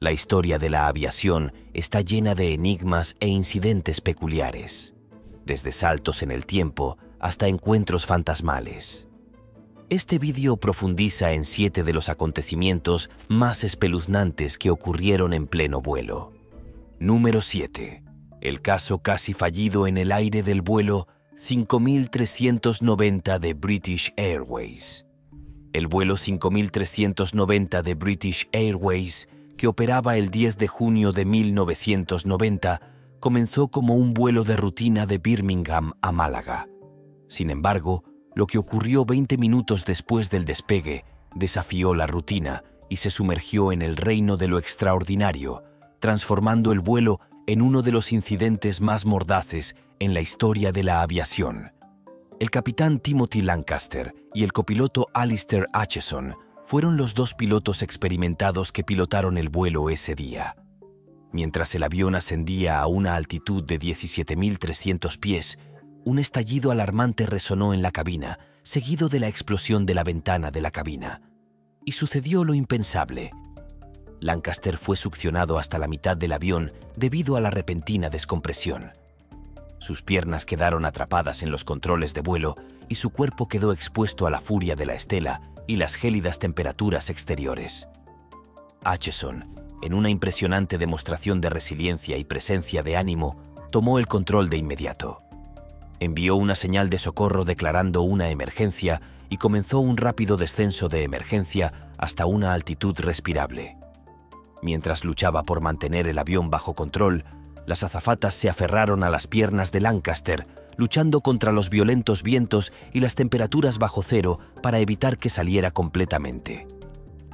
La historia de la aviación está llena de enigmas e incidentes peculiares, desde saltos en el tiempo hasta encuentros fantasmales. Este vídeo profundiza en 7 de los acontecimientos más espeluznantes que ocurrieron en pleno vuelo. Número 7. El caso casi fallido en el aire del vuelo 5390 de British Airways. El vuelo 5390 de British Airways, que operaba el 10 de junio de 1990, comenzó como un vuelo de rutina de Birmingham a Málaga. Sin embargo, lo que ocurrió 20 minutos después del despegue desafió la rutina y se sumergió en el reino de lo extraordinario, transformando el vuelo en uno de los incidentes más mordaces en la historia de la aviación. El capitán Timothy Lancaster y el copiloto Alistair Acheson fueron los 2 pilotos experimentados que pilotaron el vuelo ese día. Mientras el avión ascendía a una altitud de 17.300 pies, un estallido alarmante resonó en la cabina, seguido de la explosión de la ventana de la cabina. Y sucedió lo impensable. Lancaster fue succionado hasta la mitad del avión debido a la repentina descompresión. Sus piernas quedaron atrapadas en los controles de vuelo y su cuerpo quedó expuesto a la furia de la estela y las gélidas temperaturas exteriores. Acheson, en una impresionante demostración de resiliencia y presencia de ánimo, tomó el control de inmediato. Envió una señal de socorro declarando una emergencia y comenzó un rápido descenso de emergencia hasta una altitud respirable. Mientras luchaba por mantener el avión bajo control, las azafatas se aferraron a las piernas de Lancaster, luchando contra los violentos vientos y las temperaturas bajo cero para evitar que saliera completamente.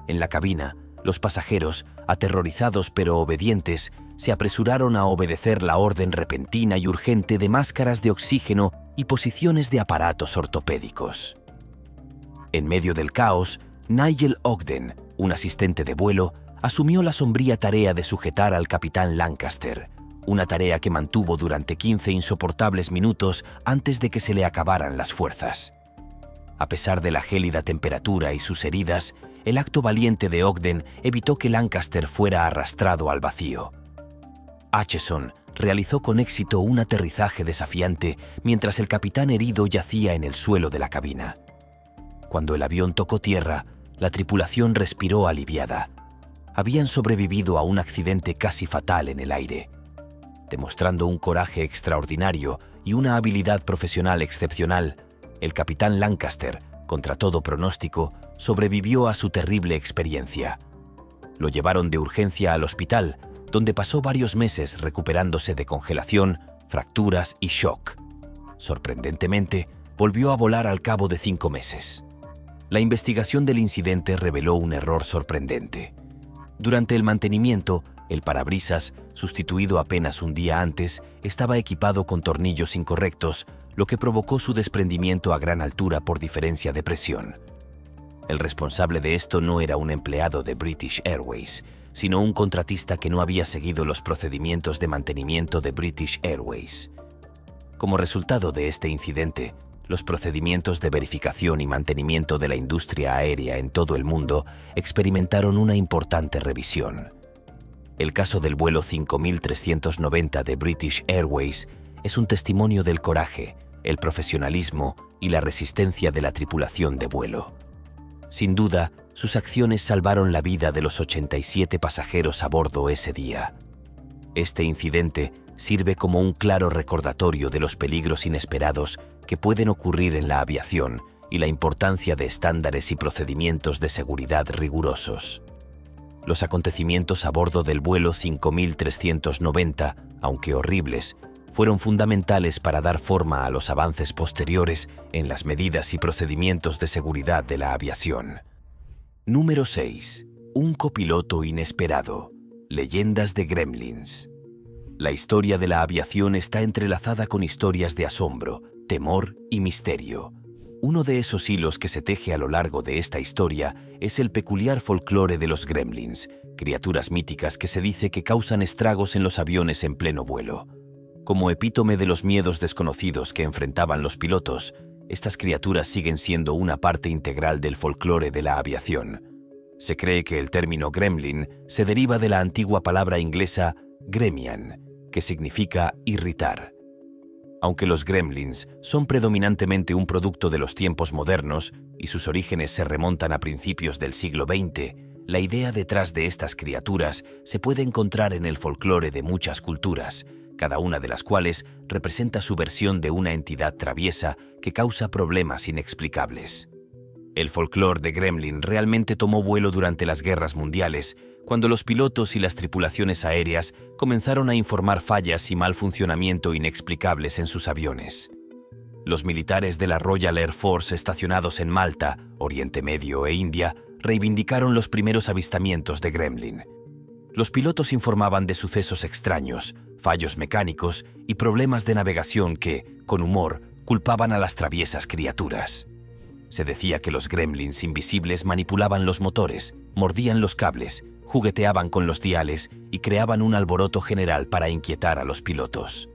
En la cabina, los pasajeros, aterrorizados pero obedientes, se apresuraron a obedecer la orden repentina y urgente de máscaras de oxígeno y posiciones de aparatos ortopédicos. En medio del caos, Nigel Ogden, un asistente de vuelo, asumió la sombría tarea de sujetar al capitán Lancaster, una tarea que mantuvo durante 15 insoportables minutos antes de que se le acabaran las fuerzas. A pesar de la gélida temperatura y sus heridas, el acto valiente de Ogden evitó que Lancaster fuera arrastrado al vacío. Acheson realizó con éxito un aterrizaje desafiante mientras el capitán herido yacía en el suelo de la cabina. Cuando el avión tocó tierra, la tripulación respiró aliviada. Habían sobrevivido a un accidente casi fatal en el aire. Demostrando un coraje extraordinario y una habilidad profesional excepcional, el capitán Lancaster, contra todo pronóstico, sobrevivió a su terrible experiencia. Lo llevaron de urgencia al hospital, donde pasó varios meses recuperándose de congelación, fracturas y shock. Sorprendentemente, volvió a volar al cabo de 5 meses. La investigación del incidente reveló un error sorprendente. Durante el mantenimiento, el parabrisas, sustituido apenas un día antes, estaba equipado con tornillos incorrectos, lo que provocó su desprendimiento a gran altura por diferencia de presión. El responsable de esto no era un empleado de British Airways, sino un contratista que no había seguido los procedimientos de mantenimiento de British Airways. Como resultado de este incidente, los procedimientos de verificación y mantenimiento de la industria aérea en todo el mundo experimentaron una importante revisión. El caso del vuelo 5390 de British Airways es un testimonio del coraje, el profesionalismo y la resistencia de la tripulación de vuelo. Sin duda, sus acciones salvaron la vida de los 87 pasajeros a bordo ese día. Este incidente sirve como un claro recordatorio de los peligros inesperados que pueden ocurrir en la aviación y la importancia de estándares y procedimientos de seguridad rigurosos. Los acontecimientos a bordo del vuelo 5390, aunque horribles, fueron fundamentales para dar forma a los avances posteriores en las medidas y procedimientos de seguridad de la aviación. Número 6. Un copiloto inesperado. Leyendas de Gremlins. La historia de la aviación está entrelazada con historias de asombro, temor y misterio. Uno de esos hilos que se teje a lo largo de esta historia es el peculiar folclore de los gremlins, criaturas míticas que se dice que causan estragos en los aviones en pleno vuelo. Como epítome de los miedos desconocidos que enfrentaban los pilotos, estas criaturas siguen siendo una parte integral del folclore de la aviación. Se cree que el término gremlin se deriva de la antigua palabra inglesa gremian, que significa irritar. Aunque los gremlins son predominantemente un producto de los tiempos modernos y sus orígenes se remontan a principios del siglo XX, la idea detrás de estas criaturas se puede encontrar en el folclore de muchas culturas, cada una de las cuales representa su versión de una entidad traviesa que causa problemas inexplicables. El folclore de Gremlin realmente tomó vuelo durante las guerras mundiales, cuando los pilotos y las tripulaciones aéreas comenzaron a informar fallas y mal funcionamiento inexplicables en sus aviones. Los militares de la Royal Air Force estacionados en Malta, Oriente Medio e India reivindicaron los primeros avistamientos de Gremlin. Los pilotos informaban de sucesos extraños, fallos mecánicos y problemas de navegación que, con humor, culpaban a las traviesas criaturas. Se decía que los gremlins invisibles manipulaban los motores, mordían los cables, jugueteaban con los diales y creaban un alboroto general para inquietar a los pilotos.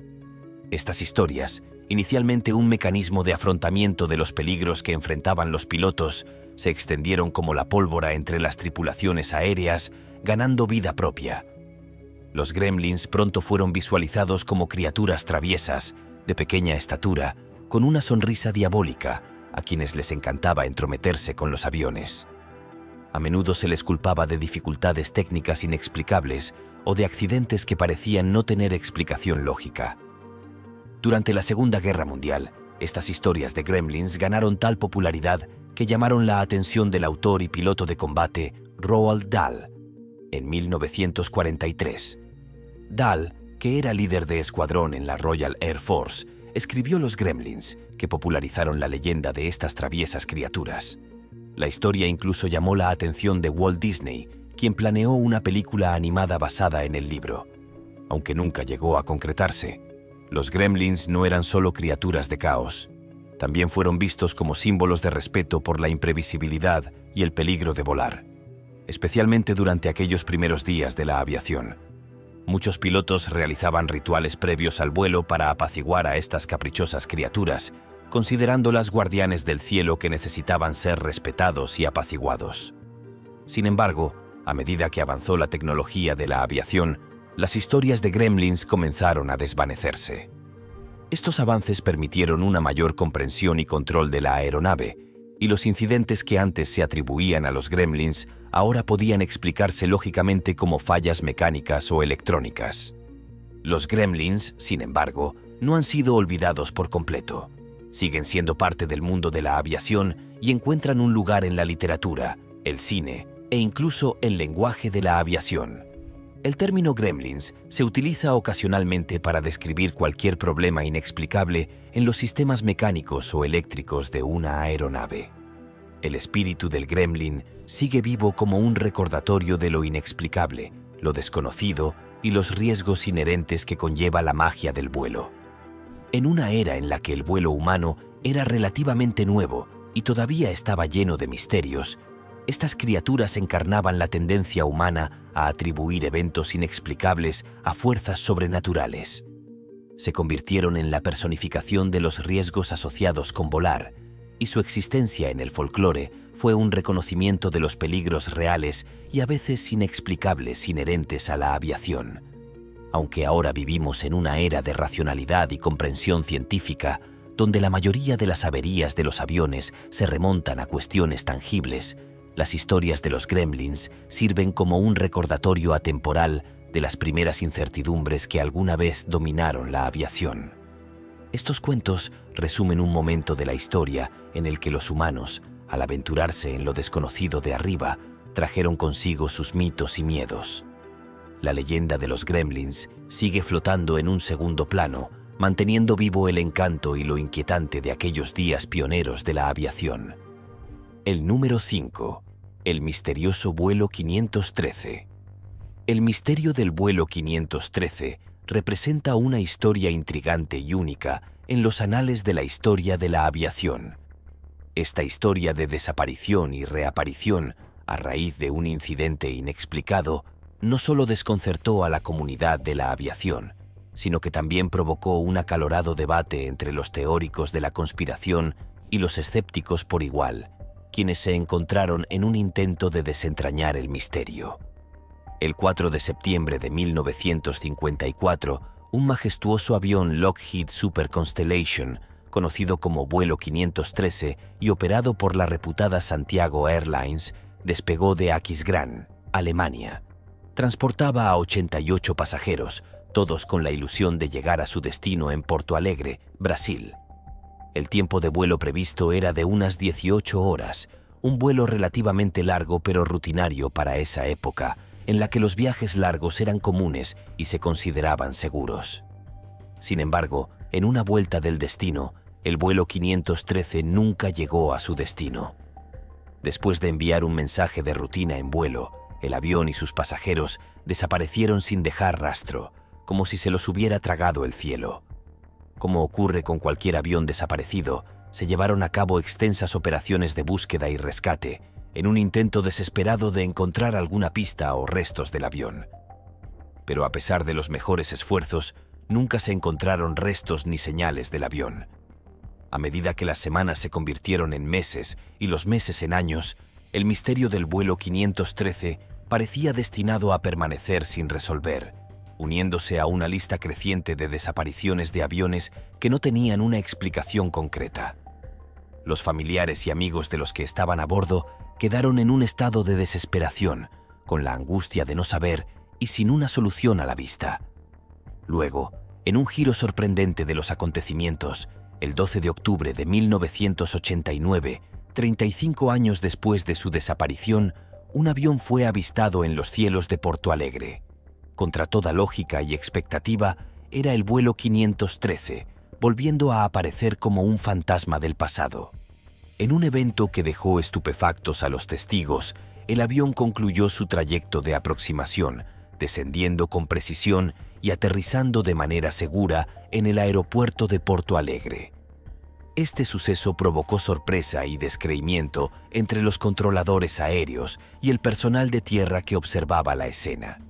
Estas historias, inicialmente un mecanismo de afrontamiento de los peligros que enfrentaban los pilotos, se extendieron como la pólvora entre las tripulaciones aéreas, ganando vida propia. Los gremlins pronto fueron visualizados como criaturas traviesas, de pequeña estatura, con una sonrisa diabólica, a quienes les encantaba entrometerse con los aviones. A menudo se les culpaba de dificultades técnicas inexplicables o de accidentes que parecían no tener explicación lógica. Durante la Segunda Guerra Mundial, estas historias de gremlins ganaron tal popularidad que llamaron la atención del autor y piloto de combate Roald Dahl en 1943. Dahl, que era líder de escuadrón en la Royal Air Force, escribió Los Gremlins, que popularizaron la leyenda de estas traviesas criaturas. La historia incluso llamó la atención de Walt Disney, quien planeó una película animada basada en el libro. Aunque nunca llegó a concretarse, los gremlins no eran solo criaturas de caos. También fueron vistos como símbolos de respeto por la imprevisibilidad y el peligro de volar, especialmente durante aquellos primeros días de la aviación. Muchos pilotos realizaban rituales previos al vuelo para apaciguar a estas caprichosas criaturas, considerándolas guardianes del cielo que necesitaban ser respetados y apaciguados. Sin embargo, a medida que avanzó la tecnología de la aviación, las historias de gremlins comenzaron a desvanecerse. Estos avances permitieron una mayor comprensión y control de la aeronave, y los incidentes que antes se atribuían a los gremlins ahora podían explicarse lógicamente como fallas mecánicas o electrónicas. Los gremlins, sin embargo, no han sido olvidados por completo. Siguen siendo parte del mundo de la aviación y encuentran un lugar en la literatura, el cine e incluso el lenguaje de la aviación. El término gremlins se utiliza ocasionalmente para describir cualquier problema inexplicable en los sistemas mecánicos o eléctricos de una aeronave. El espíritu del gremlin sigue vivo como un recordatorio de lo inexplicable, lo desconocido y los riesgos inherentes que conlleva la magia del vuelo. En una era en la que el vuelo humano era relativamente nuevo y todavía estaba lleno de misterios, estas criaturas encarnaban la tendencia humana a atribuir eventos inexplicables a fuerzas sobrenaturales. Se convirtieron en la personificación de los riesgos asociados con volar, y su existencia en el folclore fue un reconocimiento de los peligros reales y a veces inexplicables inherentes a la aviación. Aunque ahora vivimos en una era de racionalidad y comprensión científica, donde la mayoría de las averías de los aviones se remontan a cuestiones tangibles, las historias de los gremlins sirven como un recordatorio atemporal de las primeras incertidumbres que alguna vez dominaron la aviación. Estos cuentos resumen un momento de la historia en el que los humanos, al aventurarse en lo desconocido de arriba, trajeron consigo sus mitos y miedos. La leyenda de los gremlins sigue flotando en un segundo plano, manteniendo vivo el encanto y lo inquietante de aquellos días pioneros de la aviación. El número 5. El misterioso vuelo 513. El misterio del vuelo 513 representa una historia intrigante y única en los anales de la historia de la aviación. Esta historia de desaparición y reaparición a raíz de un incidente inexplicado no solo desconcertó a la comunidad de la aviación, sino que también provocó un acalorado debate entre los teóricos de la conspiración y los escépticos por igual, quienes se encontraron en un intento de desentrañar el misterio. El 4 de septiembre de 1954, un majestuoso avión Lockheed Super Constellation, conocido como vuelo 513 y operado por la reputada Santiago Airlines, despegó de Aquisgrán, Alemania. Transportaba a 88 pasajeros, todos con la ilusión de llegar a su destino en Porto Alegre, Brasil. El tiempo de vuelo previsto era de unas 18 horas, un vuelo relativamente largo pero rutinario para esa época, en la que los viajes largos eran comunes y se consideraban seguros. Sin embargo, en una vuelta del destino, el vuelo 513 nunca llegó a su destino. Después de enviar un mensaje de rutina en vuelo, el avión y sus pasajeros desaparecieron sin dejar rastro, como si se los hubiera tragado el cielo. Como ocurre con cualquier avión desaparecido, se llevaron a cabo extensas operaciones de búsqueda y rescate, en un intento desesperado de encontrar alguna pista o restos del avión. Pero a pesar de los mejores esfuerzos, nunca se encontraron restos ni señales del avión. A medida que las semanas se convirtieron en meses y los meses en años, el misterio del vuelo 513 parecía destinado a permanecer sin resolver, uniéndose a una lista creciente de desapariciones de aviones que no tenían una explicación concreta. Los familiares y amigos de los que estaban a bordo quedaron en un estado de desesperación, con la angustia de no saber y sin una solución a la vista. Luego, en un giro sorprendente de los acontecimientos, el 12 de octubre de 1989, 35 años después de su desaparición, un avión fue avistado en los cielos de Porto Alegre. Contra toda lógica y expectativa, era el vuelo 513, volviendo a aparecer como un fantasma del pasado. En un evento que dejó estupefactos a los testigos, el avión concluyó su trayecto de aproximación, descendiendo con precisión y aterrizando de manera segura en el aeropuerto de Porto Alegre. Este suceso provocó sorpresa y descreimiento entre los controladores aéreos y el personal de tierra que observaba la escena.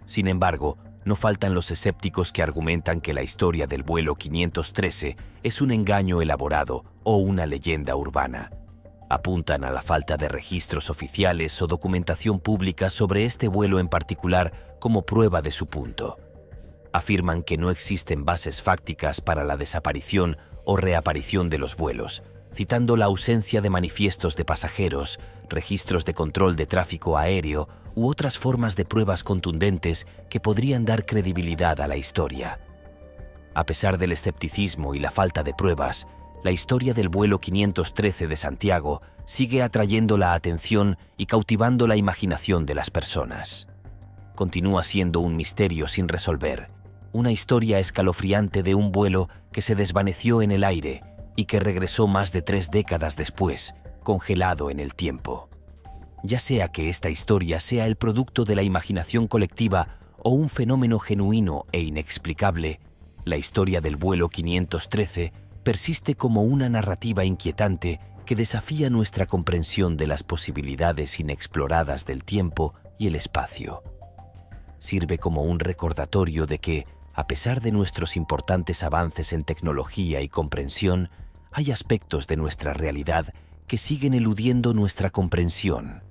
Sin embargo, no faltan los escépticos que argumentan que la historia del vuelo 513 es un engaño elaborado o una leyenda urbana. Apuntan a la falta de registros oficiales o documentación pública sobre este vuelo en particular como prueba de su punto. Afirman que no existen bases fácticas para la desaparición o reaparición de los vuelos, citando la ausencia de manifiestos de pasajeros, registros de control de tráfico aéreo u otras formas de pruebas contundentes que podrían dar credibilidad a la historia. A pesar del escepticismo y la falta de pruebas, la historia del vuelo 513 de Santiago sigue atrayendo la atención y cautivando la imaginación de las personas. Continúa siendo un misterio sin resolver, una historia escalofriante de un vuelo que se desvaneció en el aire y que regresó más de 3 décadas después, congelado en el tiempo. Ya sea que esta historia sea el producto de la imaginación colectiva o un fenómeno genuino e inexplicable, la historia del vuelo 513 persiste como una narrativa inquietante que desafía nuestra comprensión de las posibilidades inexploradas del tiempo y el espacio. Sirve como un recordatorio de que, a pesar de nuestros importantes avances en tecnología y comprensión, hay aspectos de nuestra realidad que siguen eludiendo nuestra comprensión.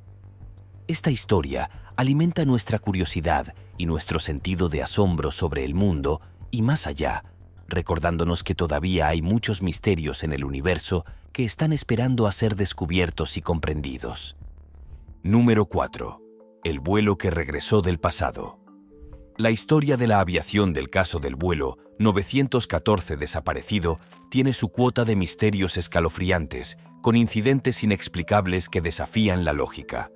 Esta historia alimenta nuestra curiosidad y nuestro sentido de asombro sobre el mundo y más allá, recordándonos que todavía hay muchos misterios en el universo que están esperando a ser descubiertos y comprendidos. Número 4. El vuelo que regresó del pasado. La historia de la aviación del caso del vuelo 914 desaparecido tiene su cuota de misterios escalofriantes, con incidentes inexplicables que desafían la lógica.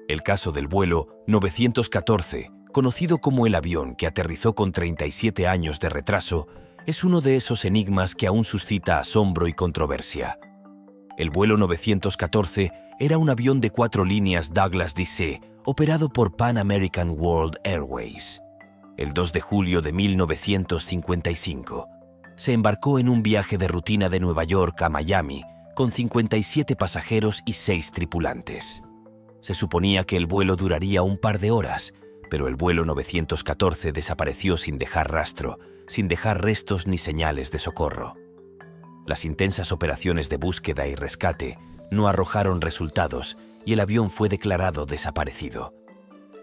El caso del vuelo 914, conocido como el avión que aterrizó con 37 años de retraso, es uno de esos enigmas que aún suscita asombro y controversia. El vuelo 914 era un avión de 4 líneas Douglas DC, operado por Pan American World Airways. El 2 de julio de 1955, se embarcó en un viaje de rutina de Nueva York a Miami con 57 pasajeros y 6 tripulantes. Se suponía que el vuelo duraría un par de horas, pero el vuelo 914 desapareció sin dejar rastro, sin dejar restos ni señales de socorro. Las intensas operaciones de búsqueda y rescate no arrojaron resultados y el avión fue declarado desaparecido.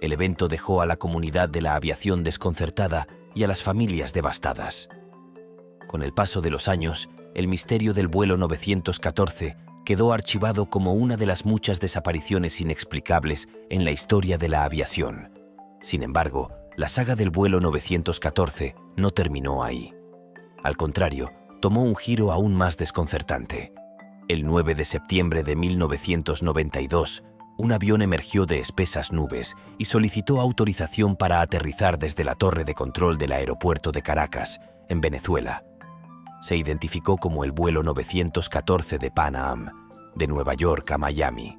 El evento dejó a la comunidad de la aviación desconcertada y a las familias devastadas. Con el paso de los años, el misterio del vuelo 914 quedó archivado como una de las muchas desapariciones inexplicables en la historia de la aviación. Sin embargo, la saga del vuelo 914 no terminó ahí. Al contrario, tomó un giro aún más desconcertante. El 9 de septiembre de 1992, un avión emergió de espesas nubes y solicitó autorización para aterrizar desde la torre de control del aeropuerto de Caracas, en Venezuela. Se identificó como el vuelo 914 de Pan Am, de Nueva York a Miami.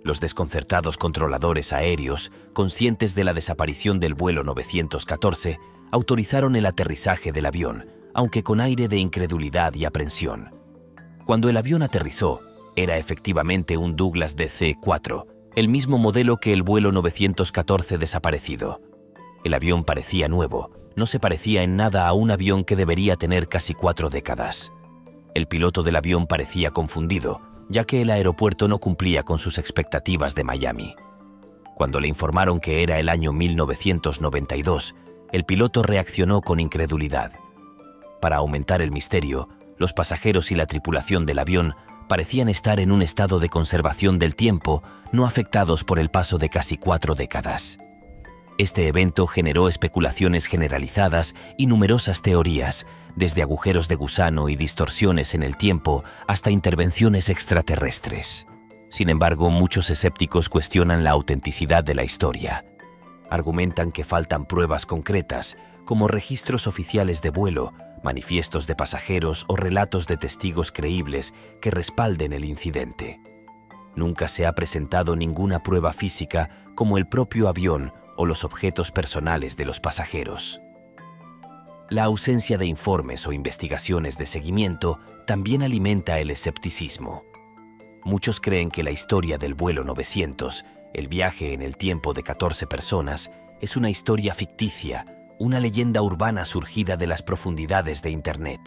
Los desconcertados controladores aéreos, conscientes de la desaparición del vuelo 914, autorizaron el aterrizaje del avión, aunque con aire de incredulidad y aprensión. Cuando el avión aterrizó, era efectivamente un Douglas DC-4, el mismo modelo que el vuelo 914 desaparecido. El avión parecía nuevo, no se parecía en nada a un avión que debería tener casi 4 décadas. El piloto del avión parecía confundido, ya que el aeropuerto no cumplía con sus expectativas de Miami. Cuando le informaron que era el año 1992, el piloto reaccionó con incredulidad. Para aumentar el misterio, los pasajeros y la tripulación del avión parecían estar en un estado de conservación del tiempo, no afectados por el paso de casi 4 décadas. Este evento generó especulaciones generalizadas y numerosas teorías, desde agujeros de gusano y distorsiones en el tiempo hasta intervenciones extraterrestres. Sin embargo, muchos escépticos cuestionan la autenticidad de la historia. Argumentan que faltan pruebas concretas, como registros oficiales de vuelo, manifiestos de pasajeros o relatos de testigos creíbles que respalden el incidente. Nunca se ha presentado ninguna prueba física como el propio avión o los objetos personales de los pasajeros. La ausencia de informes o investigaciones de seguimiento también alimenta el escepticismo. Muchos creen que la historia del vuelo 900, el viaje en el tiempo de 14 personas, es una historia ficticia, una leyenda urbana surgida de las profundidades de Internet.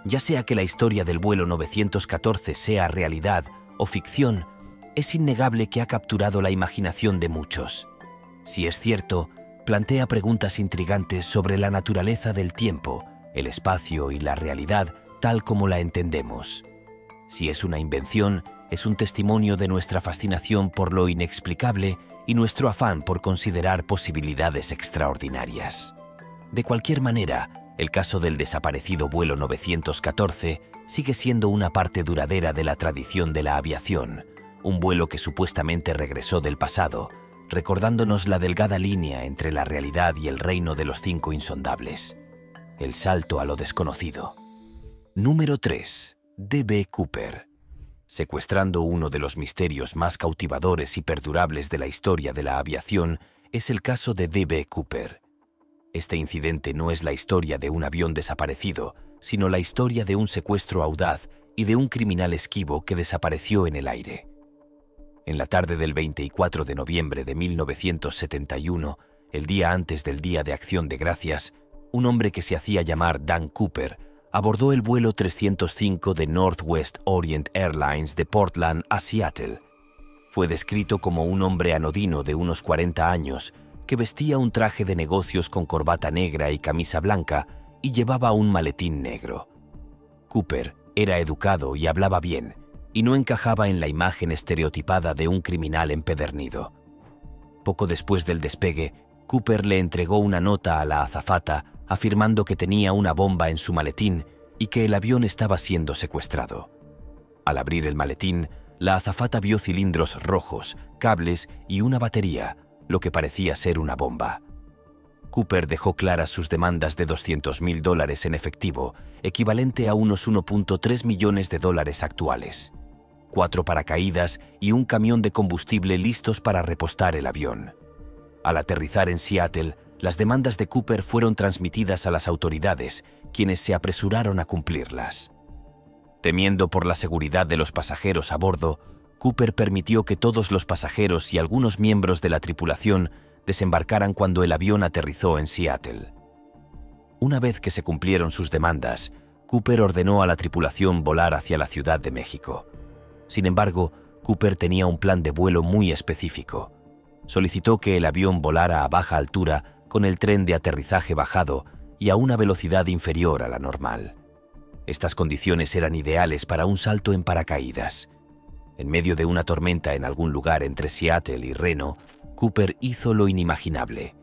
Ya sea que la historia del vuelo 914 sea realidad o ficción, es innegable que ha capturado la imaginación de muchos. Si es cierto, plantea preguntas intrigantes sobre la naturaleza del tiempo, el espacio y la realidad tal como la entendemos. Si es una invención, es un testimonio de nuestra fascinación por lo inexplicable y nuestro afán por considerar posibilidades extraordinarias. De cualquier manera, el caso del desaparecido vuelo 914 sigue siendo una parte duradera de la tradición de la aviación, un vuelo que supuestamente regresó del pasado, recordándonos la delgada línea entre la realidad y el reino de los 5 insondables. El salto a lo desconocido. Número 3. D.B. Cooper. Secuestrando uno de los misterios más cautivadores y perdurables de la historia de la aviación es el caso de D.B. Cooper. Este incidente no es la historia de un avión desaparecido, sino la historia de un secuestro audaz y de un criminal esquivo que desapareció en el aire. En la tarde del 24 de noviembre de 1971, el día antes del Día de Acción de Gracias, un hombre que se hacía llamar Dan Cooper abordó el vuelo 305 de Northwest Orient Airlines de Portland a Seattle. Fue descrito como un hombre anodino de unos 40 años que vestía un traje de negocios con corbata negra y camisa blanca y llevaba un maletín negro. Cooper era educado y hablaba bien, y no encajaba en la imagen estereotipada de un criminal empedernido. Poco después del despegue, Cooper le entregó una nota a la azafata afirmando que tenía una bomba en su maletín y que el avión estaba siendo secuestrado. Al abrir el maletín, la azafata vio cilindros rojos, cables y una batería, lo que parecía ser una bomba. Cooper dejó claras sus demandas de $200,000 en efectivo, equivalente a unos 1.3 millones de dólares actuales. 4 paracaídas y un camión de combustible listos para repostar el avión. Al aterrizar en Seattle, las demandas de Cooper fueron transmitidas a las autoridades, quienes se apresuraron a cumplirlas. Temiendo por la seguridad de los pasajeros a bordo, Cooper permitió que todos los pasajeros y algunos miembros de la tripulación desembarcaran cuando el avión aterrizó en Seattle. Una vez que se cumplieron sus demandas, Cooper ordenó a la tripulación volar hacia la Ciudad de México. Sin embargo, Cooper tenía un plan de vuelo muy específico. Solicitó que el avión volara a baja altura con el tren de aterrizaje bajado y a una velocidad inferior a la normal. Estas condiciones eran ideales para un salto en paracaídas. En medio de una tormenta en algún lugar entre Seattle y Reno, Cooper hizo lo inimaginable.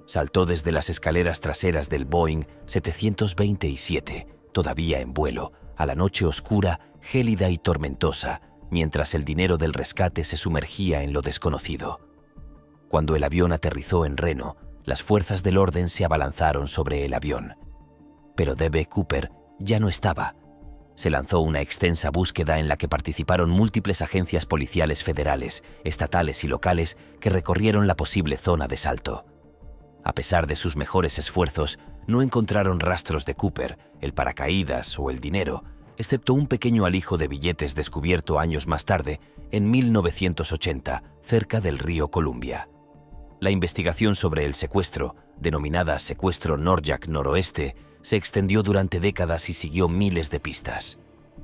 Saltó desde las escaleras traseras del Boeing 727, todavía en vuelo, a la noche oscura, gélida y tormentosa, mientras el dinero del rescate se sumergía en lo desconocido. Cuando el avión aterrizó en Reno, las fuerzas del orden se abalanzaron sobre el avión. Pero D.B. Cooper ya no estaba. Se lanzó una extensa búsqueda en la que participaron múltiples agencias policiales federales, estatales y locales que recorrieron la posible zona de salto. A pesar de sus mejores esfuerzos, no encontraron rastros de Cooper, el paracaídas o el dinero, excepto un pequeño alijo de billetes descubierto años más tarde, en 1980, cerca del río Columbia. La investigación sobre el secuestro, denominada Secuestro Norjack Noroeste, se extendió durante décadas y siguió miles de pistas.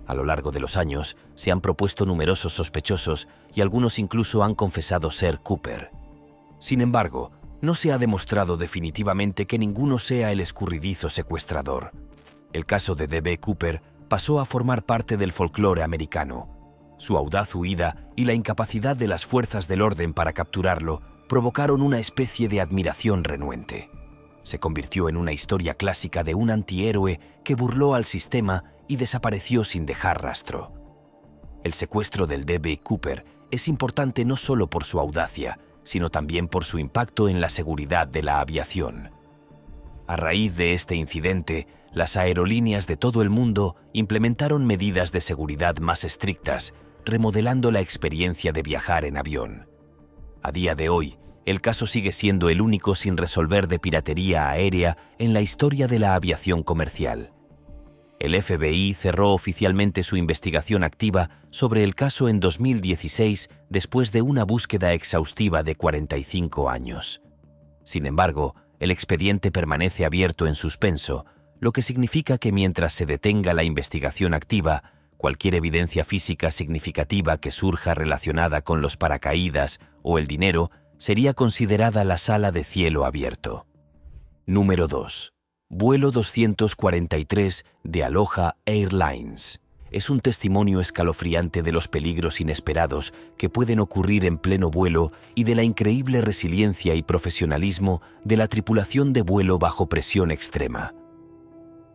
A lo largo de los años, se han propuesto numerosos sospechosos y algunos incluso han confesado ser Cooper. Sin embargo, no se ha demostrado definitivamente que ninguno sea el escurridizo secuestrador. El caso de D.B. Cooper pasó a formar parte del folclore americano. Su audaz huida y la incapacidad de las fuerzas del orden para capturarlo provocaron una especie de admiración renuente. Se convirtió en una historia clásica de un antihéroe que burló al sistema y desapareció sin dejar rastro. El secuestro del D.B. Cooper es importante no solo por su audacia, sino también por su impacto en la seguridad de la aviación. A raíz de este incidente, las aerolíneas de todo el mundo implementaron medidas de seguridad más estrictas, remodelando la experiencia de viajar en avión. A día de hoy, el caso sigue siendo el único sin resolver de piratería aérea en la historia de la aviación comercial. El FBI cerró oficialmente su investigación activa sobre el caso en 2016 después de una búsqueda exhaustiva de 45 años. Sin embargo, el expediente permanece abierto en suspenso, lo que significa que mientras se detenga la investigación activa, cualquier evidencia física significativa que surja relacionada con los paracaídas o el dinero sería considerada la sala de cielo abierto. Número 2. Vuelo 243 de Aloha Airlines. Es un testimonio escalofriante de los peligros inesperados que pueden ocurrir en pleno vuelo y de la increíble resiliencia y profesionalismo de la tripulación de vuelo bajo presión extrema.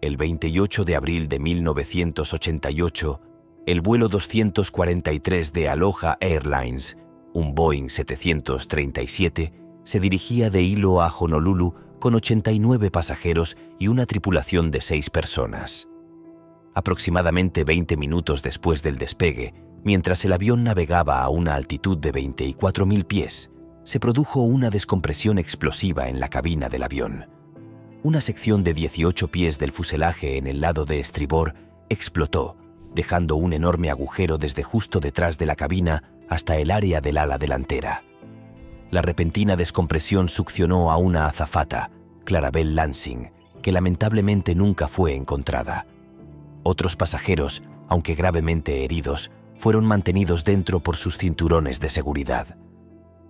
El 28 de abril de 1988, el vuelo 243 de Aloha Airlines, un Boeing 737, se dirigía de Hilo a Honolulu con 89 pasajeros y una tripulación de 6 personas. Aproximadamente 20 minutos después del despegue, mientras el avión navegaba a una altitud de 24.000 pies, se produjo una descompresión explosiva en la cabina del avión. Una sección de 18 pies del fuselaje en el lado de estribor explotó, dejando un enorme agujero desde justo detrás de la cabina hasta el área del ala delantera. La repentina descompresión succionó a una azafata, Clarabelle Lansing, que lamentablemente nunca fue encontrada. Otros pasajeros, aunque gravemente heridos, fueron mantenidos dentro por sus cinturones de seguridad.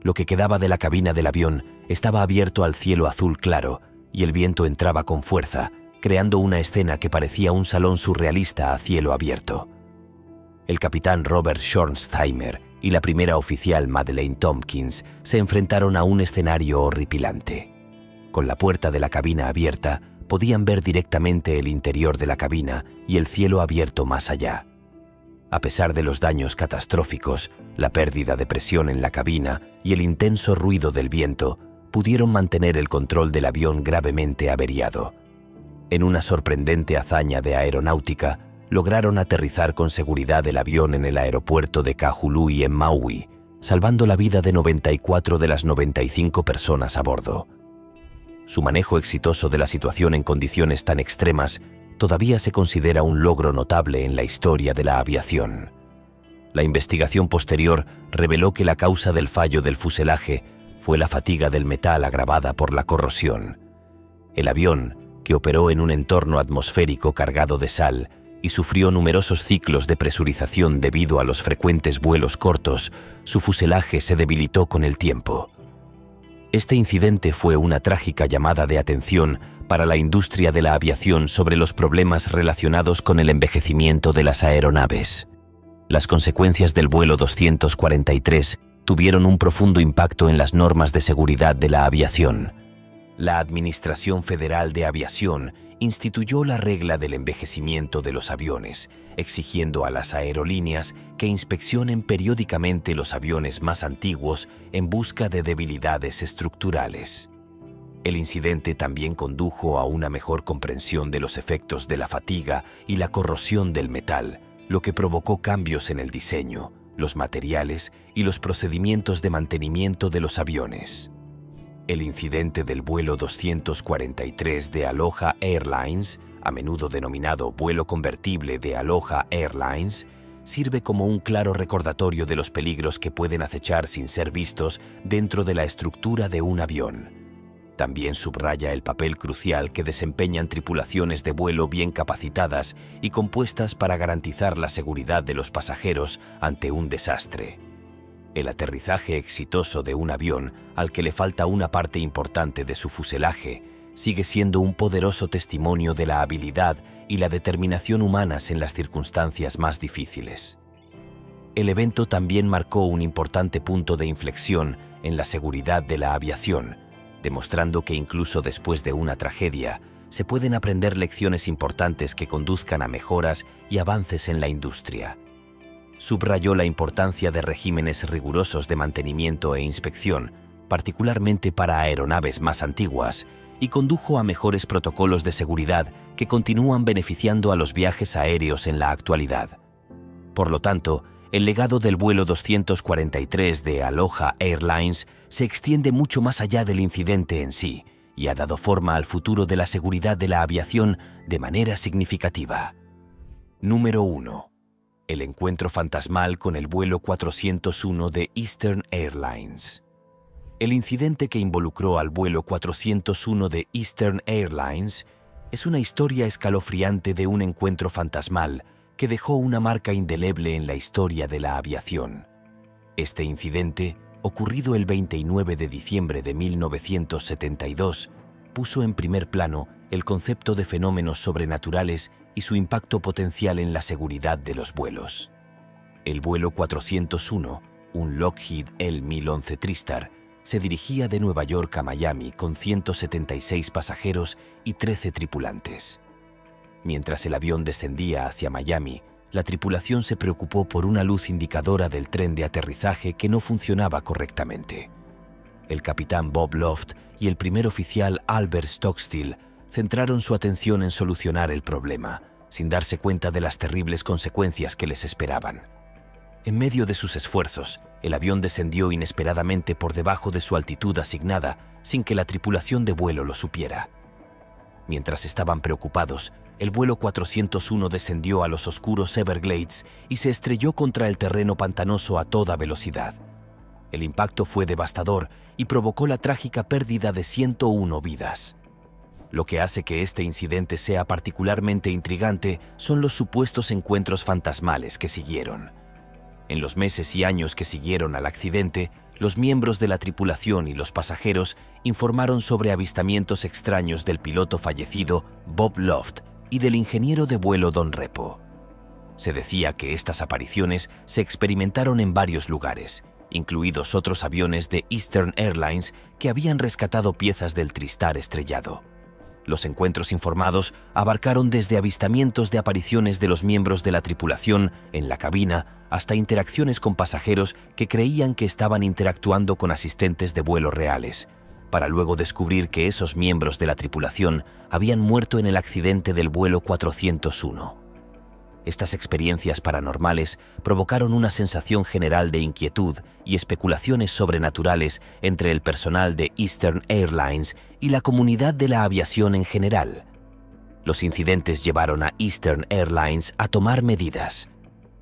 Lo que quedaba de la cabina del avión estaba abierto al cielo azul claro y el viento entraba con fuerza, creando una escena que parecía un salón surrealista a cielo abierto. El capitán Robert Schornsteimer y la primera oficial Madeleine Tompkins se enfrentaron a un escenario horripilante. Con la puerta de la cabina abierta, podían ver directamente el interior de la cabina y el cielo abierto más allá. A pesar de los daños catastróficos, la pérdida de presión en la cabina y el intenso ruido del viento, pudieron mantener el control del avión gravemente averiado. En una sorprendente hazaña de aeronáutica, lograron aterrizar con seguridad el avión en el aeropuerto de Kahului en Maui, salvando la vida de 94 de las 95 personas a bordo. Su manejo exitoso de la situación en condiciones tan extremas todavía se considera un logro notable en la historia de la aviación. La investigación posterior reveló que la causa del fallo del fuselaje fue la fatiga del metal agravada por la corrosión. El avión, que operó en un entorno atmosférico cargado de sal, y sufrió numerosos ciclos de presurización debido a los frecuentes vuelos cortos. Su fuselaje se debilitó con el tiempo. Este incidente fue una trágica llamada de atención para la industria de la aviación sobre los problemas relacionados con el envejecimiento de las aeronaves. Las consecuencias del vuelo 243 tuvieron un profundo impacto en las normas de seguridad de la aviación. La Administración Federal de Aviación instituyó la regla del envejecimiento de los aviones, exigiendo a las aerolíneas que inspeccionen periódicamente los aviones más antiguos en busca de debilidades estructurales. El incidente también condujo a una mejor comprensión de los efectos de la fatiga y la corrosión del metal, lo que provocó cambios en el diseño, los materiales y los procedimientos de mantenimiento de los aviones. El incidente del vuelo 243 de Aloha Airlines, a menudo denominado vuelo convertible de Aloha Airlines, sirve como un claro recordatorio de los peligros que pueden acechar sin ser vistos dentro de la estructura de un avión. También subraya el papel crucial que desempeñan tripulaciones de vuelo bien capacitadas y compuestas para garantizar la seguridad de los pasajeros ante un desastre. El aterrizaje exitoso de un avión al que le falta una parte importante de su fuselaje sigue siendo un poderoso testimonio de la habilidad y la determinación humanas en las circunstancias más difíciles. El evento también marcó un importante punto de inflexión en la seguridad de la aviación, demostrando que incluso después de una tragedia, se pueden aprender lecciones importantes que conduzcan a mejoras y avances en la industria. Subrayó la importancia de regímenes rigurosos de mantenimiento e inspección, particularmente para aeronaves más antiguas, y condujo a mejores protocolos de seguridad que continúan beneficiando a los viajes aéreos en la actualidad. Por lo tanto, el legado del vuelo 243 de Aloha Airlines se extiende mucho más allá del incidente en sí y ha dado forma al futuro de la seguridad de la aviación de manera significativa. Número 1. El encuentro fantasmal con el vuelo 401 de Eastern Airlines. El incidente que involucró al vuelo 401 de Eastern Airlines es una historia escalofriante de un encuentro fantasmal que dejó una marca indeleble en la historia de la aviación. Este incidente, ocurrido el 29 de diciembre de 1972, puso en primer plano el concepto de fenómenos sobrenaturales y su impacto potencial en la seguridad de los vuelos. El vuelo 401, un Lockheed L-1011 TriStar, se dirigía de Nueva York a Miami con 176 pasajeros y 13 tripulantes. Mientras el avión descendía hacia Miami, la tripulación se preocupó por una luz indicadora del tren de aterrizaje que no funcionaba correctamente. El capitán Bob Loft y el primer oficial Albert Stockstill centraron su atención en solucionar el problema, sin darse cuenta de las terribles consecuencias que les esperaban. En medio de sus esfuerzos, el avión descendió inesperadamente por debajo de su altitud asignada, sin que la tripulación de vuelo lo supiera. Mientras estaban preocupados, el vuelo 401 descendió a los oscuros Everglades y se estrelló contra el terreno pantanoso a toda velocidad. El impacto fue devastador y provocó la trágica pérdida de 101 vidas. Lo que hace que este incidente sea particularmente intrigante son los supuestos encuentros fantasmales que siguieron. En los meses y años que siguieron al accidente, los miembros de la tripulación y los pasajeros informaron sobre avistamientos extraños del piloto fallecido Bob Loft y del ingeniero de vuelo Don Repo. Se decía que estas apariciones se experimentaron en varios lugares, incluidos otros aviones de Eastern Airlines que habían rescatado piezas del TriStar estrellado. Los encuentros informados abarcaron desde avistamientos de apariciones de los miembros de la tripulación en la cabina hasta interacciones con pasajeros que creían que estaban interactuando con asistentes de vuelo reales, para luego descubrir que esos miembros de la tripulación habían muerto en el accidente del vuelo 401. Estas experiencias paranormales provocaron una sensación general de inquietud y especulaciones sobrenaturales entre el personal de Eastern Airlines y la comunidad de la aviación en general. Los incidentes llevaron a Eastern Airlines a tomar medidas.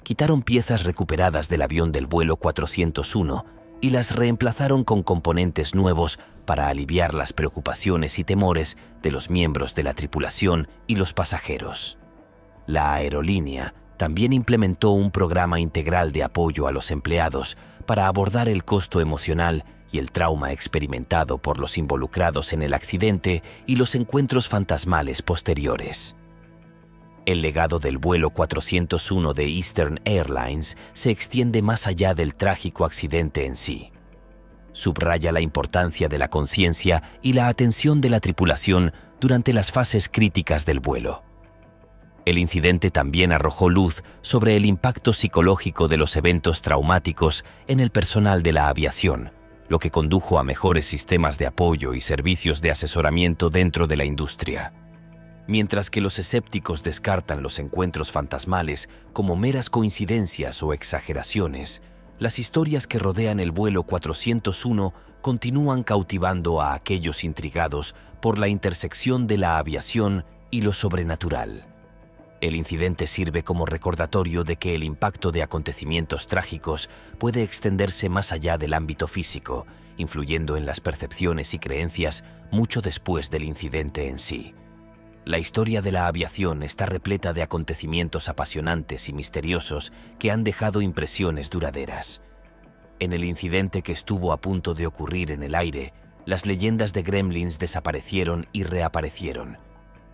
Quitaron piezas recuperadas del avión del vuelo 401 y las reemplazaron con componentes nuevos para aliviar las preocupaciones y temores de los miembros de la tripulación y los pasajeros. La aerolínea también implementó un programa integral de apoyo a los empleados para abordar el costo emocional y el trauma experimentado por los involucrados en el accidente y los encuentros fantasmales posteriores. El legado del vuelo 401 de Eastern Airlines se extiende más allá del trágico accidente en sí. Subraya la importancia de la conciencia y la atención de la tripulación durante las fases críticas del vuelo. El incidente también arrojó luz sobre el impacto psicológico de los eventos traumáticos en el personal de la aviación, lo que condujo a mejores sistemas de apoyo y servicios de asesoramiento dentro de la industria. Mientras que los escépticos descartan los encuentros fantasmales como meras coincidencias o exageraciones, las historias que rodean el vuelo 401 continúan cautivando a aquellos intrigados por la intersección de la aviación y lo sobrenatural. El incidente sirve como recordatorio de que el impacto de acontecimientos trágicos puede extenderse más allá del ámbito físico, influyendo en las percepciones y creencias mucho después del incidente en sí. La historia de la aviación está repleta de acontecimientos apasionantes y misteriosos que han dejado impresiones duraderas. En el incidente que estuvo a punto de ocurrir en el aire, las leyendas de gremlins desaparecieron y reaparecieron.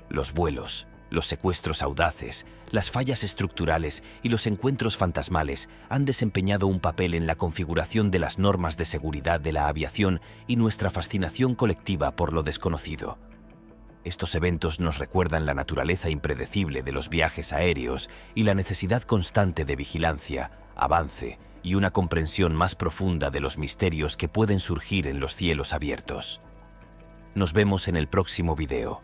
Los vuelos, los secuestros audaces, las fallas estructurales y los encuentros fantasmales han desempeñado un papel en la configuración de las normas de seguridad de la aviación y nuestra fascinación colectiva por lo desconocido. Estos eventos nos recuerdan la naturaleza impredecible de los viajes aéreos y la necesidad constante de vigilancia, avance y una comprensión más profunda de los misterios que pueden surgir en los cielos abiertos. Nos vemos en el próximo video.